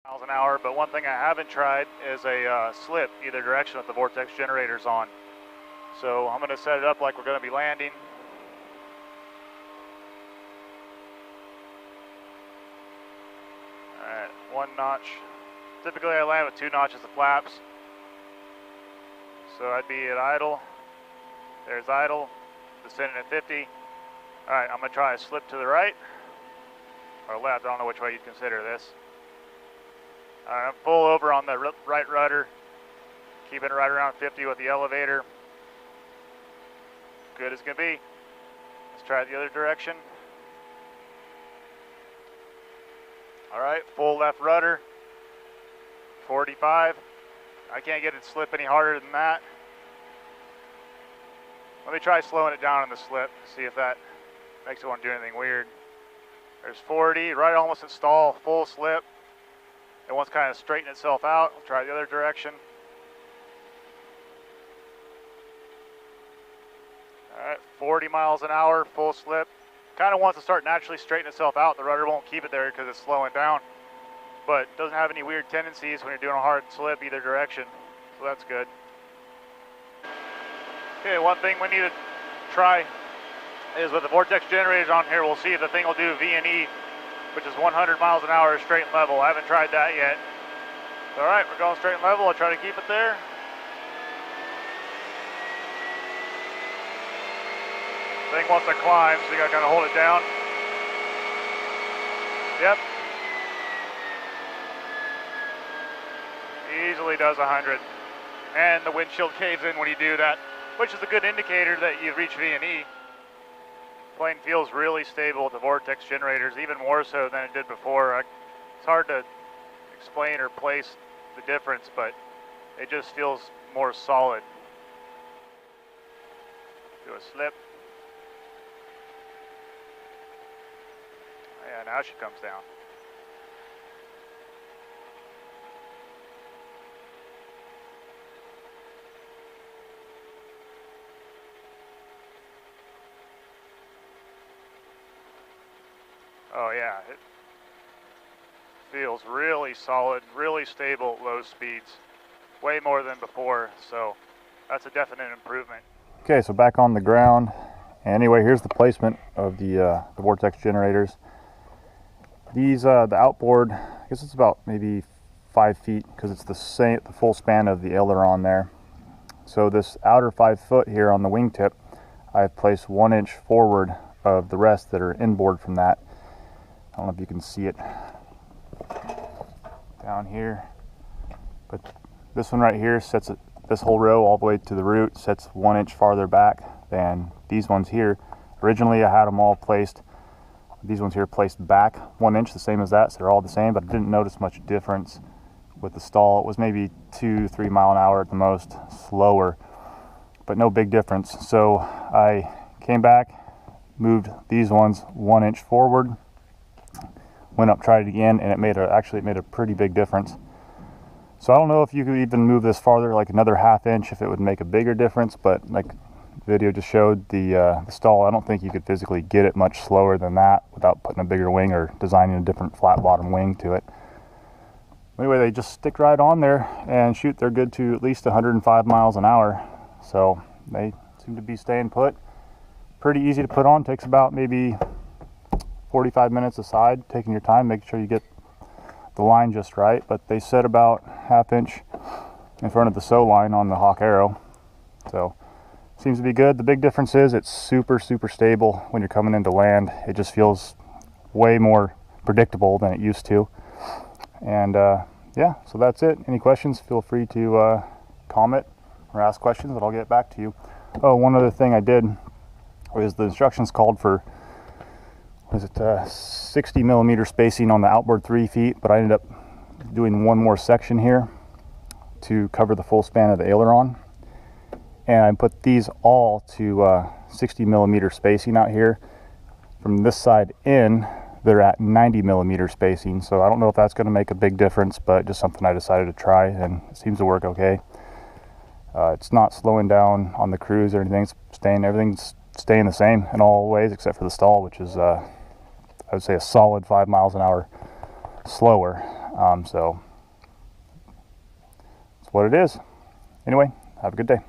miles an hour, but one thing I haven't tried is a slip either direction with the Vortex generators on. So I'm going to set it up like we're going to be landing. Alright, 1 notch. Typically I land with 2 notches of flaps. So I'd be at idle. There's idle, descending at 50. Alright, I'm going to try a slip to the right, or left, I don't know which way you'd consider this. Alright, I'm full over on the right rudder, keeping it right around 50 with the elevator. Good as can be. Let's try it the other direction. Alright, full left rudder, 45. I can't get it to slip any harder than that. Let me try slowing it down on the slip, see if that makes it want to do anything weird. There's 40, right almost at stall, full slip. It wants to kind of straighten itself out. We'll try the other direction. Alright, 40 miles an hour, full slip. Kind of wants to start naturally straightening itself out. The rudder won't keep it there because it's slowing down. But it doesn't have any weird tendencies when you're doing a hard slip either direction. So that's good. Okay, one thing we need to try is with the Vortex generators on here, we'll see if the thing will do V&E, which is 100 miles an hour straight and level. I haven't tried that yet. All right, we're going straight and level. I'll try to keep it there. Thing wants to climb, so you gotta kind of hold it down. Yep. Easily does 100. And the windshield caves in when you do that, which is a good indicator that you've reached V&E. Plane feels really stable with the Vortex generators, even more so than it did before. It's hard to explain or place the difference, but it just feels more solid. Do a slip. Yeah, now she comes down. Oh yeah, it feels really solid, really stable at low speeds. Way more than before, so that's a definite improvement. Okay, so back on the ground. Anyway, here's the placement of the Vortex generators. These, the outboard, I guess it's about maybe 5 feet because it's the full span of the aileron there. So this outer 5 foot here on the wingtip, I've placed 1 inch forward of the rest that are inboard from that. I don't know if you can see it down here, but this one right here sets it, this whole row all the way to the root sets 1 inch farther back than these ones here. Originally I had them all placed, these ones here placed back 1 inch, the same as that, so they're all the same, but I didn't notice much difference with the stall. It was maybe 2-3 mile an hour at the most slower, but no big difference. So I came back, moved these ones 1 inch forward, went up, tried it again, and it made a pretty big difference. So I don't know if you could even move this farther, like another ½ inch, if it would make a bigger difference, but like the video just showed, the stall, I don't think you could physically get it much slower than that without putting a bigger wing or designing a different flat bottom wing to it. Anyway, they just stick right on there and shoot. They're good to at least 105 miles an hour. So they seem to be staying put. Pretty easy to put on, takes about maybe 45 minutes aside, taking your time, making sure you get the line just right. But they set about ½ inch in front of the sew line on the Hawk Arrow. So seems to be good. The big difference is it's super stable when you're coming into land. It just feels way more predictable than it used to. And yeah, so that's it. Any questions, feel free to comment or ask questions and I'll get back to you. Oh, one other thing I did was the instructions called for, 60 millimeter spacing on the outboard 3 feet, but I ended up doing one more section here to cover the full span of the aileron. And I put these all to 60 millimeter spacing out here. From this side in, they're at 90 millimeter spacing. So I don't know if that's going to make a big difference, but just something I decided to try, and it seems to work okay. It's not slowing down on the cruise or anything. Everything's staying the same in all ways except for the stall, which is I would say a solid 5 miles an hour slower. So that's what it is. Anyway, have a good day.